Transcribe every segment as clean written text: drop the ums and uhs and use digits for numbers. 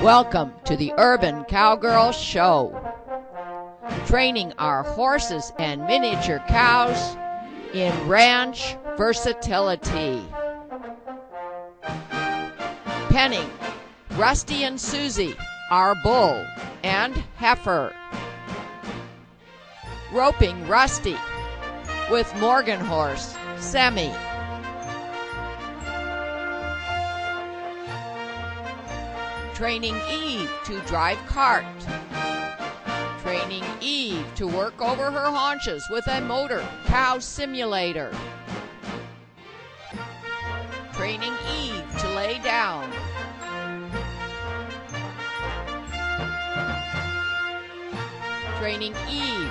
Welcome to the Urban Cowgirl Show, training our horses and miniature cows in ranch versatility. Penning Rusty and Susie, our bull and heifer. Roping Rusty with Morgan horse, Semi. Training Eve to drive cart. Training Eve to work over her haunches with a motor cow simulator. Training Eve to lay down. Training Eve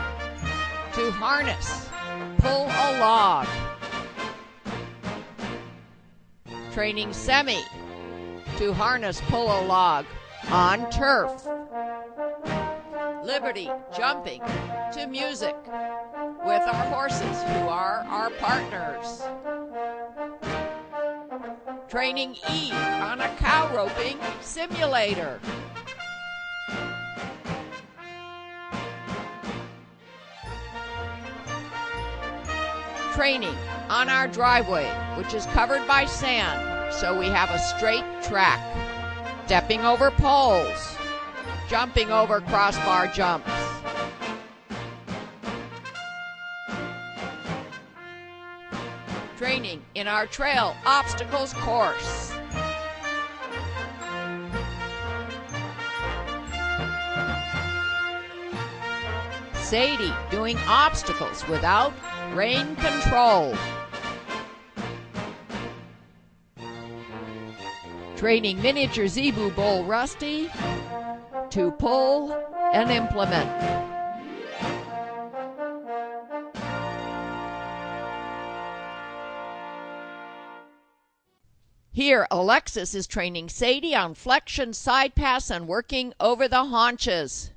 to harness, pull a log. Training Semi to harness, pull a log on turf. Liberty jumping to music with our horses who are our partners. Training Eve on a cow roping simulator. Training on our driveway, which is covered by sand, so we have a straight track. Stepping over poles, jumping over crossbar jumps. Training in our trail obstacles course. Sadie doing obstacles without rein control. Training miniature zebu bull Rusty to pull and implement. Here, Alexis is training Sadie on flexion, side pass, and working over the haunches.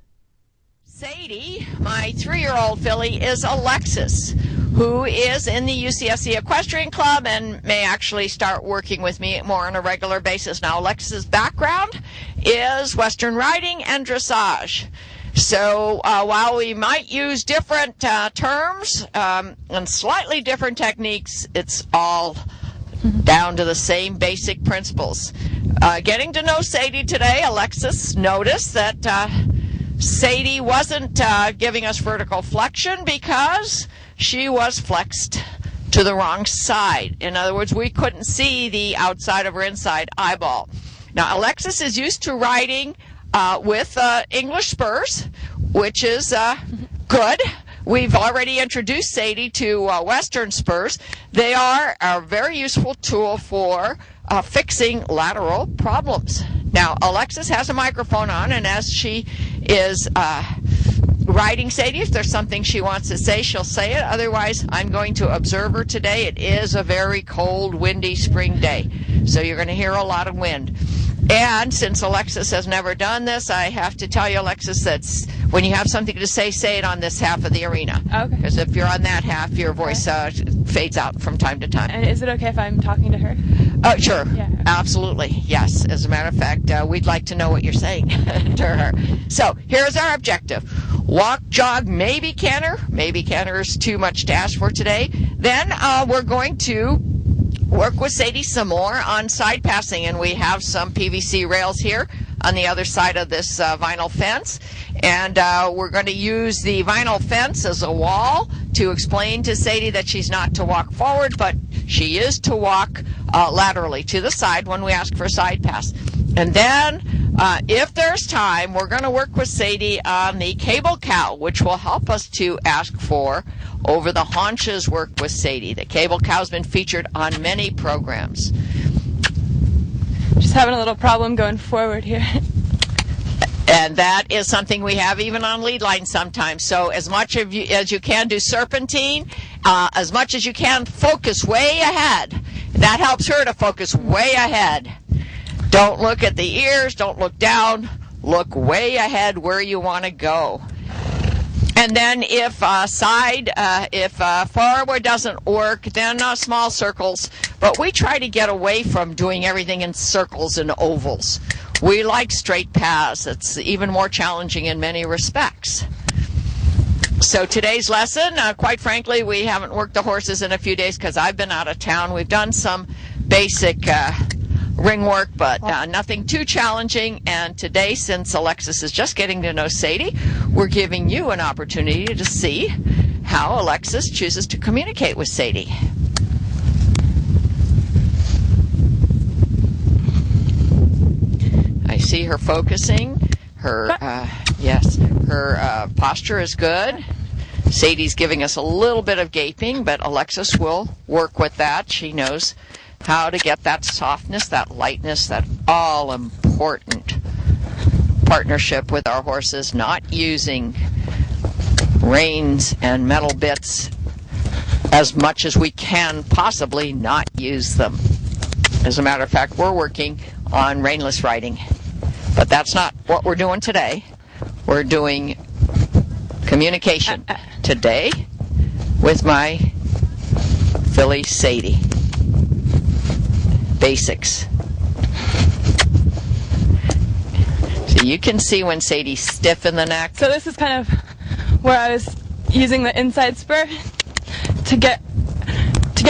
Sadie, my 3-year-old filly, is Alexis, who is in the UCS Equestrian Club and may actually start working with me more on a regular basis. Now, Alexis's background is Western riding and dressage. So while we might use different terms and slightly different techniques, it's all down to the same basic principles. Getting to know Sadie today, Alexis noticed that Sadie wasn't giving us vertical flexion because she was flexed to the wrong side. In other words, we couldn't see the outside of her inside eyeball. Now, Alexis is used to riding with English spurs, which is good. We've already introduced Sadie to Western spurs. They are a very useful tool for fixing lateral problems. Now, Alexis has a microphone on, and as she is riding Sadie, if there's something she wants to say, she'll say it. Otherwise, I'm going to observe her today. It is a very cold, windy spring day, so you're going to hear a lot of wind. And since Alexis has never done this, I have to tell you, Alexis, that when you have something to say it on this half of the arena. Okay. Because if you're on that half, your voice fades out from time to time. And is it okay if I'm talking to her? Oh, sure. Yeah. Absolutely. Yes. As a matter of fact, we'd like to know what you're saying to her. So here's our objective. Walk, jog, maybe canter. Maybe canter is too much to ask for today. Then we're going to work with Sadie some more on side passing, and we have some PVC rails here on the other side of this vinyl fence, and we're going to use the vinyl fence as a wall to explain to Sadie that she's not to walk forward, but she is to walk laterally to the side when we ask for a side pass. And then if there's time, we're going to work with Sadie on the cable cow, which will help us to ask for over the haunches work with Sadie. The cable cow's been featured on many programs. Just having a little problem going forward here. And that is something we have even on lead lines sometimes. So as much as you can do serpentine, as much as you can focus way ahead. That helps her to focus way ahead. Don't look at the ears, don't look down, look way ahead where you want to go. And then if forward doesn't work, then small circles. But we try to get away from doing everything in circles and ovals. We like straight paths. It's even more challenging in many respects. So today's lesson, quite frankly, we haven't worked the horses in a few days because I've been out of town. We've done some basic ring work, but nothing too challenging. And today, since Alexis is just getting to know Sadie, we're giving you an opportunity to see how Alexis chooses to communicate with Sadie. I see her focusing. Her posture is good. Sadie's giving us a little bit of gaping, but Alexis will work with that. She knows how to get that softness, that lightness, that all-important partnership with our horses, not using reins and metal bits as much as we can possibly not use them. As a matter of fact, we're working on reinless riding. But that's not what we're doing today. We're doing communication today with my filly Sadie. Basics. So you can see when Sadie's stiff in the neck. So this is kind of where I was using the inside spur to get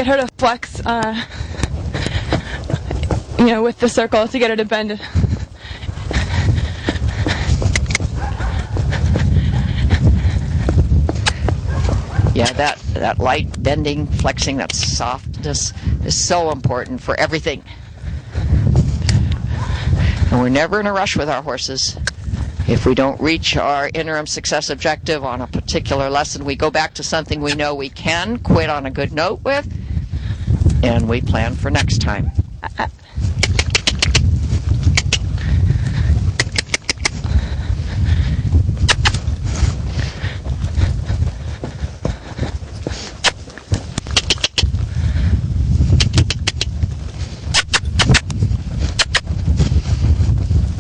her to flex, with the circle to get her to bend. Yeah, that light bending, flexing, that softness is so important for everything. And we're never in a rush with our horses. If we don't reach our interim success objective on a particular lesson, we go back to something we know we can quit on a good note with, and we plan for next time.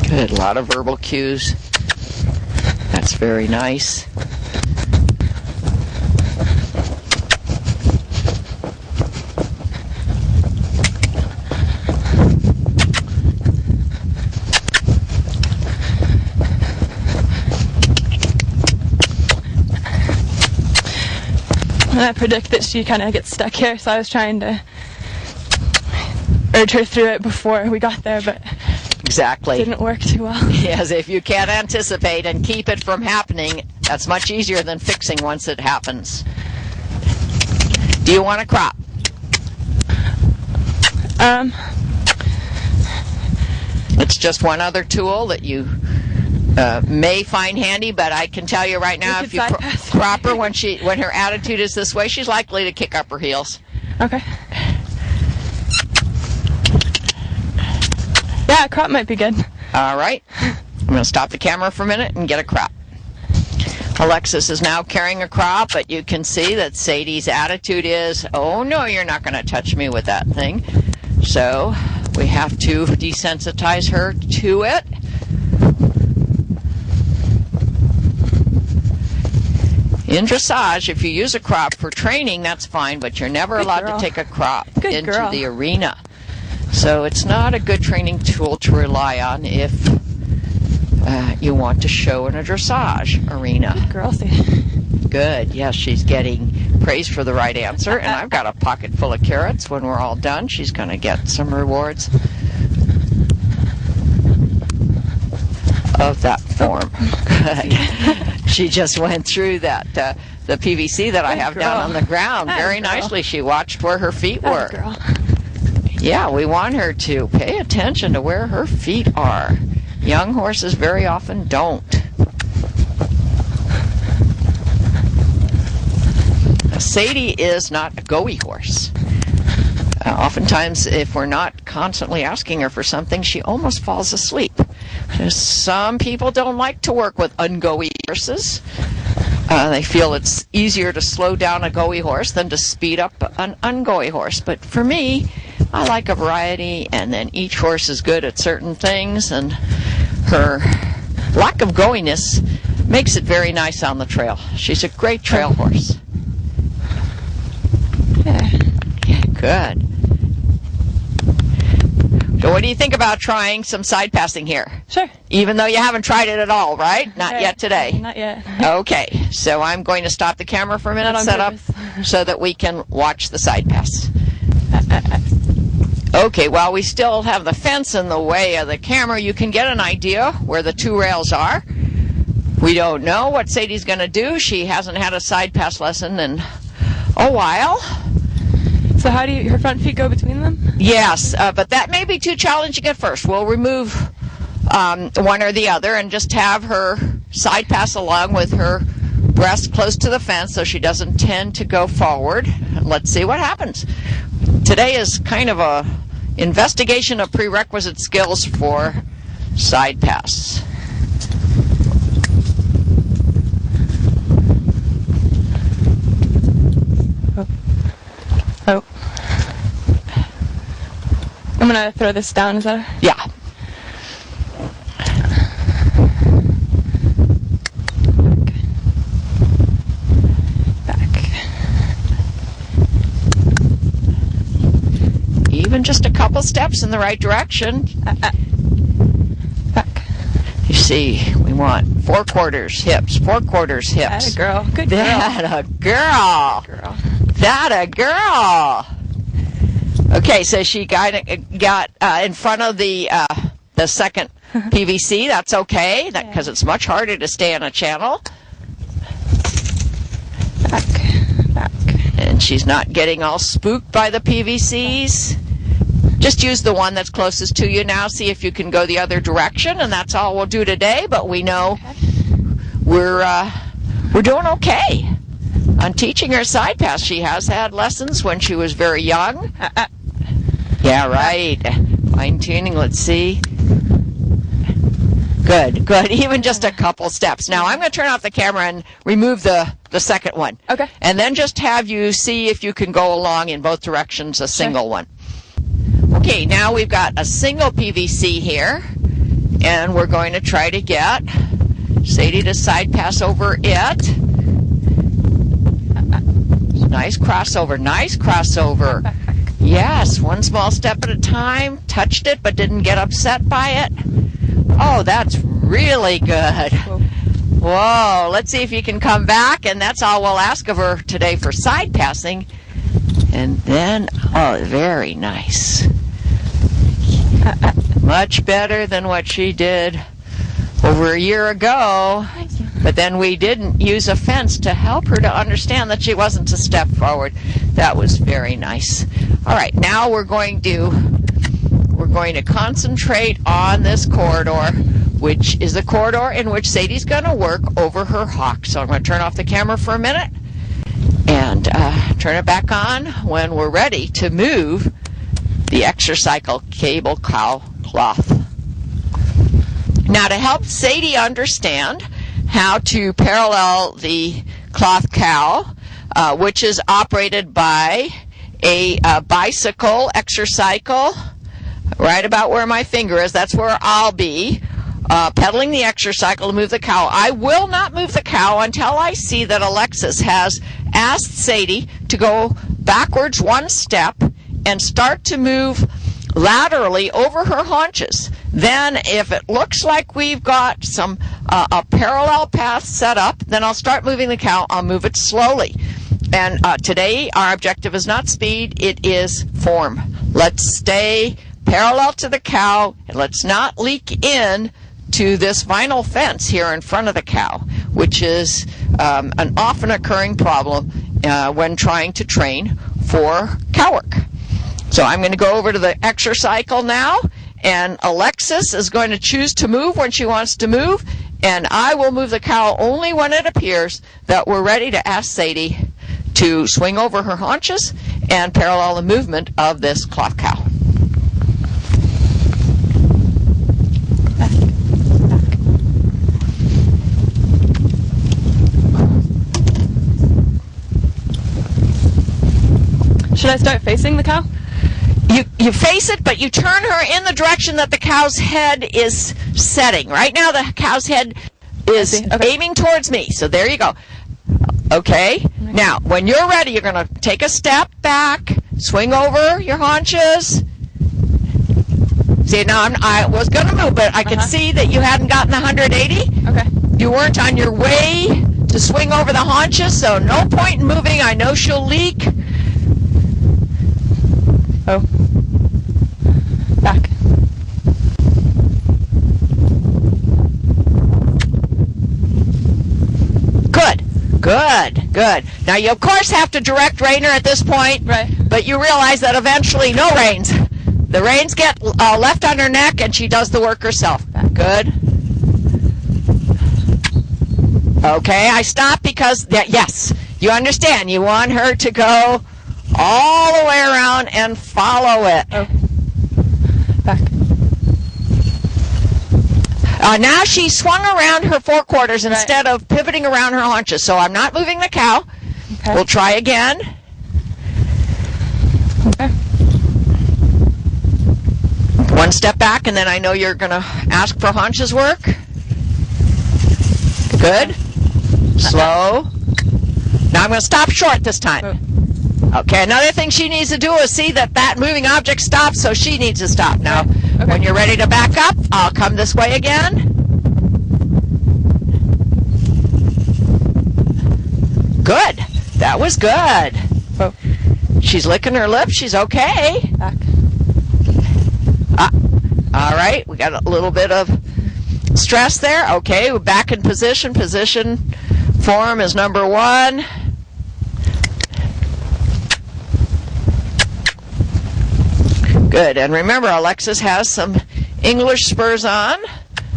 Good, a lot of verbal cues. That's very nice. And I predict that she kind of gets stuck here, so I was trying to urge her through it before we got there, but exactly. Didn't work too well. Yes, if you can't anticipate and keep it from happening, that's much easier than fixing once it happens. Do you want a crop? It's just one other tool that you may find handy, but I can tell you right now, if you crop her when her attitude is this way, she's likely to kick up her heels. Okay. Yeah, a crop might be good. All right. I'm going to stop the camera for a minute and get a crop. Alexis is now carrying a crop, but you can see that Sadie's attitude is, oh no, you're not going to touch me with that thing. So we have to desensitize her to it. In dressage, if you use a crop for training, that's fine, but you're never allowed to take a crop into the arena. So it's not a good training tool to rely on if you want to show in a dressage arena. Good girl, Sadie. Good. Yes, she's getting praise for the right answer, and I've got a pocket full of carrots. When we're all done, she's going to get some rewards of that form. Good. She just went through that the PVC that I have down on the ground very nicely. She watched where her feet were. Girl. Yeah, we want her to pay attention to where her feet are. Young horses very often don't. Sadie is not a go-y horse. Oftentimes, if we're not constantly asking her for something, she almost falls asleep. Some people don't like to work with un-go-y horses. They feel it's easier to slow down a go-y horse than to speed up an un-go-y horse. But for me, I like a variety, and then each horse is good at certain things, and her lack of goiness makes it very nice on the trail. She's a great trail horse. Yeah, good. So what do you think about trying some side passing here? Sure. Even though you haven't tried it at all, right? Not yet today. Not yet. Okay, so I'm going to stop the camera for a minute, set up, so that we can watch the side pass. Okay, while we still have the fence in the way of the camera, you can get an idea where the two rails are. We don't know what Sadie's going to do. She hasn't had a side pass lesson in a while. So how do her front feet go between them? Yes, but that may be too challenging at first. We'll remove one or the other and just have her side pass along with her breast close to the fence so she doesn't tend to go forward. And let's see what happens. Today is kind of a investigation of prerequisite skills for side pass. Oh. I'm going to throw this down, is that? Yeah. Back. Even just a couple steps in the right direction. Back. You see, we want 4/4 hips, 4/4 hips. That a girl. Good girl. That a girl. Girl. That a girl. Okay, so she got in front of the second PVC. That's okay, because it's much harder to stay on a channel. Back. Back. And she's not getting all spooked by the PVCs. Just use the one that's closest to you now. See if you can go the other direction, and that's all we'll do today. But we know we're doing okay on teaching her side pass. She has had lessons when she was very young. Yeah, right. Fine tuning. Let's see. Good, good. Even just a couple steps. Now I'm going to turn off the camera and remove the second one. Okay. And then just have you see if you can go along in both directions, a single one. Okay, now we've got a single PVC here, and we're going to try to get Sadie to side pass over it. Nice crossover, nice crossover. Yes, one small step at a time. Touched it, but didn't get upset by it. Oh, that's really good. Whoa, let's see if you can come back, and that's all we'll ask of her today for side passing. And then, oh, very nice. Much better than what she did over a year ago. But then we didn't use a fence to help her to understand that she wasn't to step forward. That was very nice. All right, now we're going to concentrate on this corridor, which is the corridor in which Sadie's going to work over her hock. So I'm going to turn off the camera for a minute and turn it back on when we're ready to move the exercycle cable cow cloth. Now, to help Sadie understand how to parallel the cloth cow, which is operated by a bicycle exercycle, right about where my finger is, that's where I'll be, pedaling the exercycle to move the cow. I will not move the cow until I see that Alexis has asked Sadie to go backwards one step and start to move laterally over her haunches. Then if it looks like we've got some a parallel path set up, then I'll start moving the cow. I'll move it slowly. And today our objective is not speed, it is form. Let's stay parallel to the cow, and let's not leak in to this vinyl fence here in front of the cow, which is an often occurring problem when trying to train for cow work. So I'm going to go over to the exercycle now, and Alexis is going to choose to move when she wants to move, and I will move the cow only when it appears that we're ready to ask Sadie to swing over her haunches and parallel the movement of this cloth cow. Should I start facing the cow? You face it, but you turn her in the direction that the cow's head is setting. Right now the cow's head is aiming towards me. So there you go. Okay. Now, when you're ready, you're going to take a step back, swing over your haunches, See, now I was going to move, but I could see that you hadn't gotten the 180. Okay. You weren't on your way to swing over the haunches, so no point in moving. I know she'll leak. Oh. Back. Good. Now, you, of course, have to direct rein her at this point. Right. But you realize that eventually, no reins. The reins get left on her neck, and she does the work herself. Back. Good. Okay, I stopped because, yes, you understand. You want her to go all the way around and follow it. Oh. Back. Now she swung around her forequarters instead of pivoting around her haunches. So I'm not moving the cow. Okay. We'll try again. Okay. One step back, and then I know you're going to ask for haunches work. Good. Slow. Now I'm going to stop short this time. Okay, another thing she needs to do is see that moving object stops, so she needs to stop. Now, when you're ready to back up, I'll come this way again. Good. That was good. Oh. She's licking her lips. She's okay. Back. All right, we got a little bit of stress there. Okay, we're back in position. Position form is number 1. Good, and remember, Alexis has some English spurs on.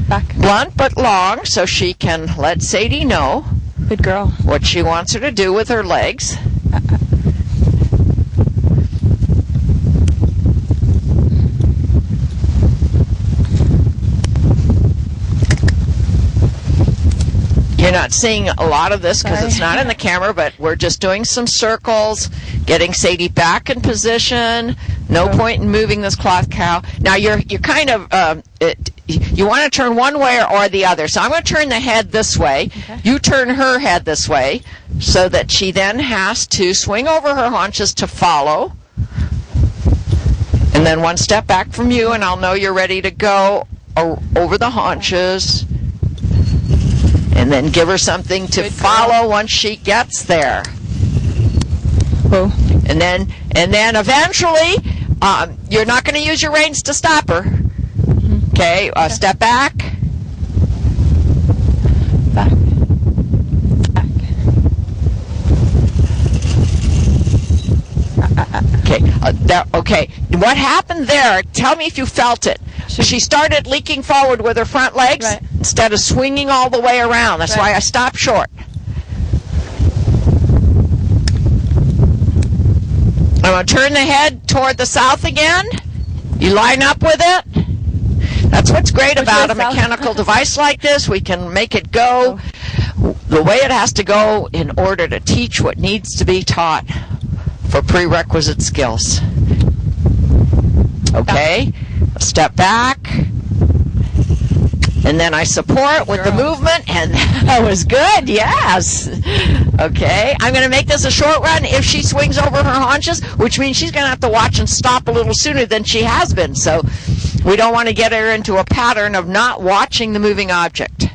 Back. Blunt but long, so she can let Sadie know Good girl. what she wants her to do with her legs. You're not seeing a lot of this because it's not in the camera, but we're just doing some circles, getting Sadie back in position. No point in moving this cloth cow. Now you're kind of you want to turn one way or the other. So I'm going to turn the head this way. Okay. You turn her head this way, so that she then has to swing over her haunches to follow. And then one step back from you, and I'll know you're ready to go over the haunches. And then give her something to follow once she gets there. Oh. And then eventually, you're not going to use your reins to stop her. Okay, step back. Back. Back. Okay. What happened there? Tell me if you felt it. She started leaking forward with her front legs instead of swinging all the way around. That's why I stopped short. I'm going to turn the head toward the south again. You line up with it. That's what's great about a mechanical device like this. We can make it go the way it has to go in order to teach what needs to be taught for prerequisite skills. Okay, step back, and then I support with the movement, and that was good, yes. Okay, I'm going to make this a short run if she swings over her haunches, which means she's going to have to watch and stop a little sooner than she has been, so we don't want to get her into a pattern of not watching the moving object.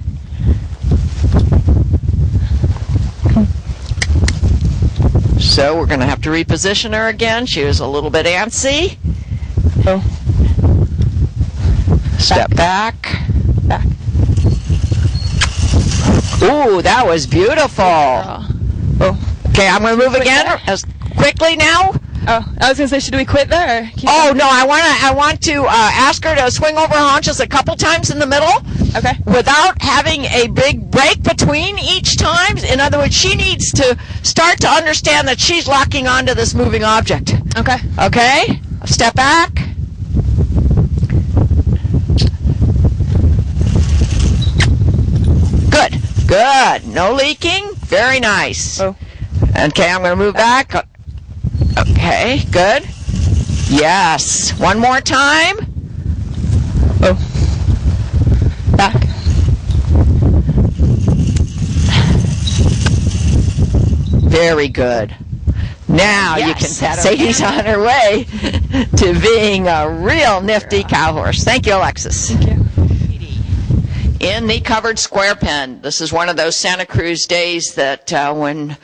So we're going to have to reposition her again. She was a little bit antsy. Oh. Step back. Back. Ooh, that was beautiful. Oh. Okay, I'm going to move again as quickly now. Oh, I was going to say, should we quit there? Or keep going? No, I want to ask her to swing over her haunches a couple times in the middle. Okay. Without having a big break between each time. In other words, she needs to start to understand that she's locking onto this moving object. Okay. Okay? Step back. Good. Good. No leaking. Very nice. Oh. Okay, I'm going to move back. Okay, good. Yes. One more time. Oh. Back. Very good. Now you can tell Sadie's on her way to being a real nifty cow horse. Thank you, Alexis. Thank you. In the covered square pen. This is one of those Santa Cruz days that when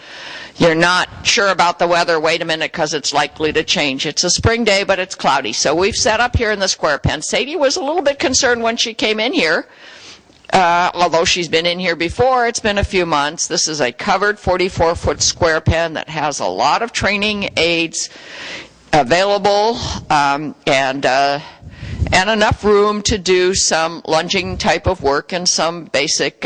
you're not sure about the weather, wait a minute because it's likely to change. It's a spring day, but it's cloudy. So we've set up here in the square pen. Sadie was a little bit concerned when she came in here. Although she's been in here before, it's been a few months. This is a covered 44-foot square pen that has a lot of training aids available and enough room to do some lunging type of work and some basic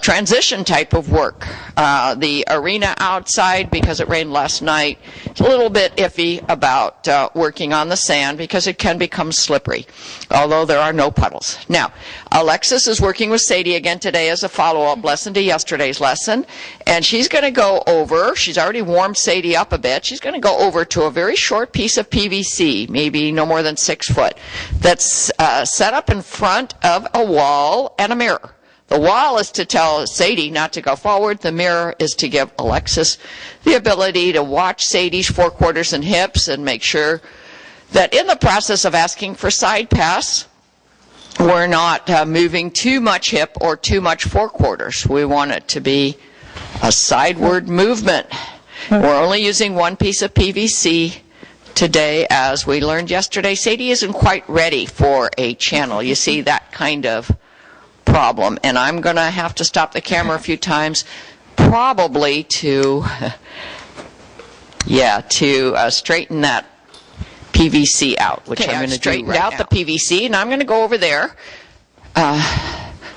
transition type of work. The arena outside, because it rained last night, is a little bit iffy about working on the sand because it can become slippery, although there are no puddles. Now, Alexis is working with Sadie again today as a follow-up lesson to yesterday's lesson, and she's going to go over, she's already warmed Sadie up a bit, she's going to go over to a very short piece of PVC, maybe no more than 6 foot, that's set up in front of a wall and a mirror. The wall is to tell Sadie not to go forward. The mirror is to give Alexis the ability to watch Sadie's forequarters and hips and make sure that in the process of asking for side pass, we're not moving too much hip or too much forequarters. We want it to be a sideward movement. We're only using one piece of PVC today, as we learned yesterday. Sadie isn't quite ready for a channel. You see that kind of problem, and I'm going to have to stop the camera a few times, probably to straighten that PVC out, which I'm going to straighten out the PVC, and I'm going to go over there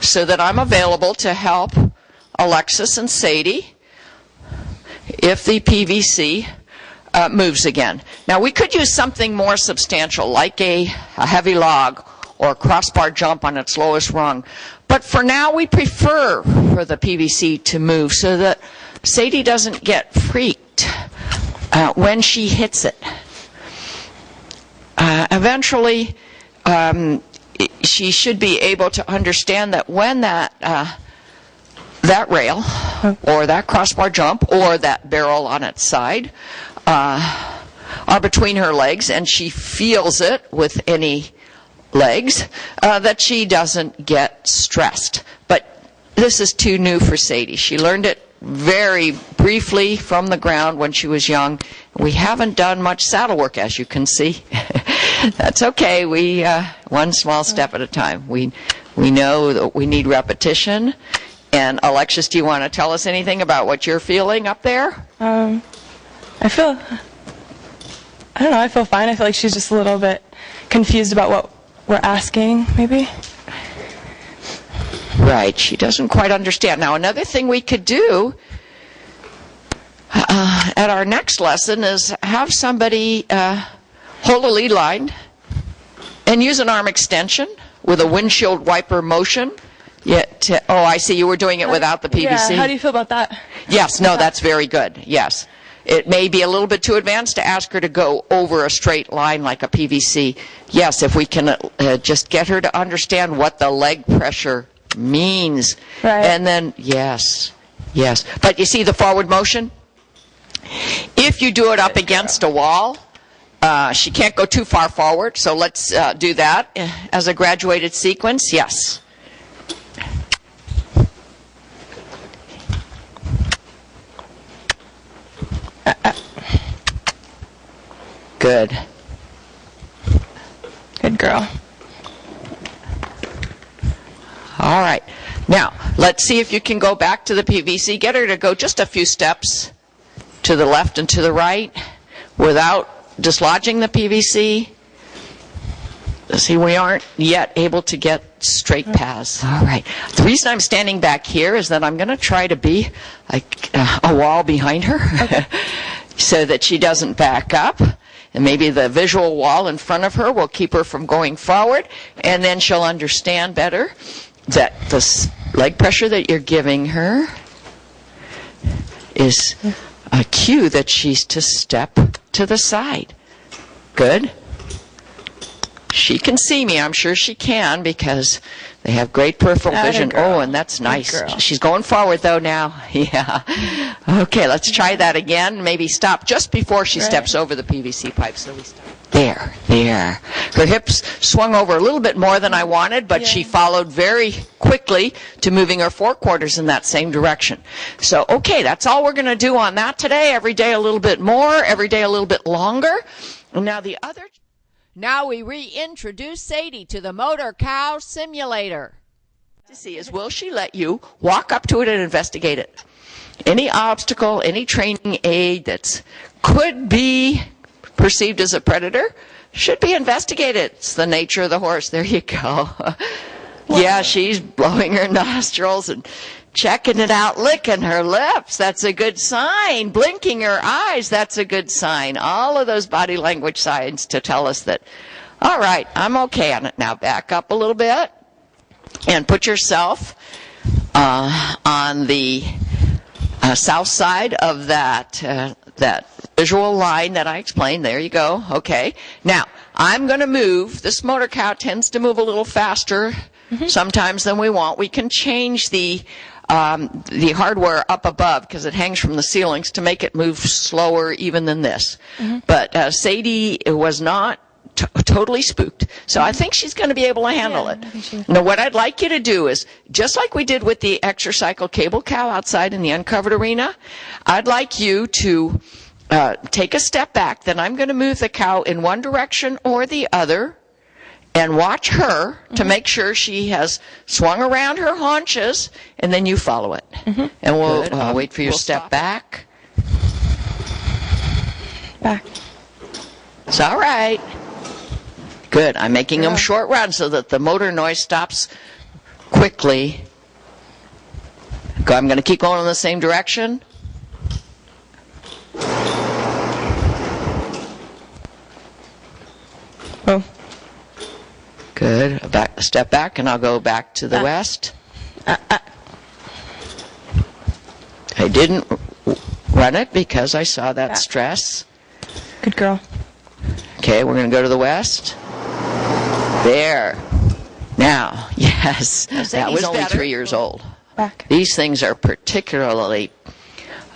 so that I'm available to help Alexis and Sadie if the PVC moves again. Now, we could use something more substantial, like a heavy log or a crossbar jump on its lowest rung. But for now, we prefer for the PVC to move so that Sadie doesn't get freaked when she hits it. Eventually, she should be able to understand that when that rail or that crossbar jump or that barrel on its side are between her legs and she feels it with any legs, that she doesn't get stressed. But this is too new for Sadie. She learned it very briefly from the ground when she was young. We haven't done much saddle work, as you can see. That's okay. We one small step at a time. We know that we need repetition. And Alexis, do you want to tell us anything about what you're feeling up there? I feel fine. I feel like she's just a little bit confused about what we're asking, maybe. Right, she doesn't quite understand. Now, another thing we could do at our next lesson is have somebody hold a lead line and use an arm extension with a windshield wiper motion. Oh, I see, you were doing it without the PVC. Yeah, how do you feel about that? Yes, no, that's very good, yes. It may be a little bit too advanced to ask her to go over a straight line like a PVC. Yes, if we can just get her to understand what the leg pressure means. Right. And then, yes. But you see the forward motion? If you do it up against a wall, she can't go too far forward, so let's do that as a graduated sequence. Yes. Good. Good girl. All right. Now, let's see if you can go back to the PVC. Get her to go just a few steps to the left and to the right without dislodging the PVC. See, we aren't yet able to get straight paths. All right. The reason I'm standing back here is that I'm going to try to be like a wall behind her so that she doesn't back up. And maybe the visual wall in front of her will keep her from going forward, and then she'll understand better that the leg pressure that you're giving her is a cue that she's to step to the side. Good. She can see me. I'm sure she can because they have great peripheral vision. Girl. Oh, and that's nice. Girl. She's going forward, though, now. Yeah. Okay, let's try that again. Maybe stop just before she steps over the PVC pipe. So we stop. There. Her hips swung over a little bit more than I wanted, but she followed very quickly to moving her forequarters in that same direction. So, okay, that's all we're going to do on that today. Every day a little bit more, every day a little bit longer. And now the other... Now we reintroduce Sadie to the Motor Cow Simulator. To see is, will she let you walk up to it and investigate it? Any obstacle, any training aid that could be perceived as a predator should be investigated. It's the nature of the horse. There you go. Yeah, she's blowing her nostrils and checking it out, licking her lips. That's a good sign. Blinking her eyes. That's a good sign. All of those body language signs to tell us that, all right, I'm okay on it. Now back up a little bit and put yourself on the south side of that visual line that I explained. There you go. Okay. Now, I'm going to move. This motor cow tends to move a little faster sometimes than we want. We can change the hardware up above because it hangs from the ceilings to make it move slower even than this. But Sadie was not totally spooked. So I think she's going to be able to handle it. Now, what I'd like you to do is, just like we did with the exercycle cable cow outside in the uncovered arena, I'd like you to take a step back. Then I'm going to move the cow in one direction or the other and watch her to make sure she has swung around her haunches, and then you follow it. And we'll wait for your step back. Back. It's all right. Good. I'm making them short runs so that the motor noise stops quickly. I'm going to keep going in the same direction. Oh. Good. Step back, and I'll go back to the west. I didn't run it because I saw that stress. Good girl. Okay, we're going to go to the west. There. Now, yes, that was only 3 years old. Back. These things are particularly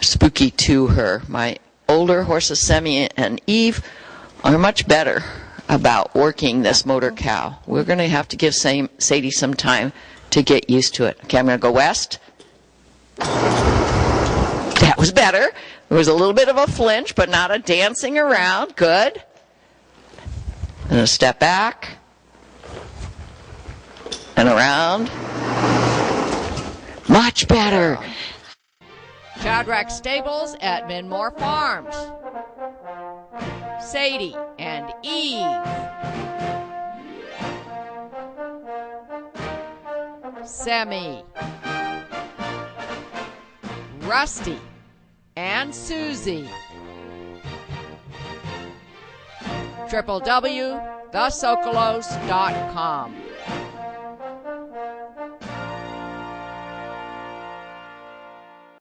spooky to her. My older horses, Semi and Eve, are much better about working this motor cow. We're going to have to give Sadie some time to get used to it. Okay, I'm going to go west. That was better. There was a little bit of a flinch, but not a dancing around. Good. And a step back. And around. Much better. Shadrack Stables at Minmore Farms. Sadie and Eve. Semi. Rusty and Susie. www.thesocolos.com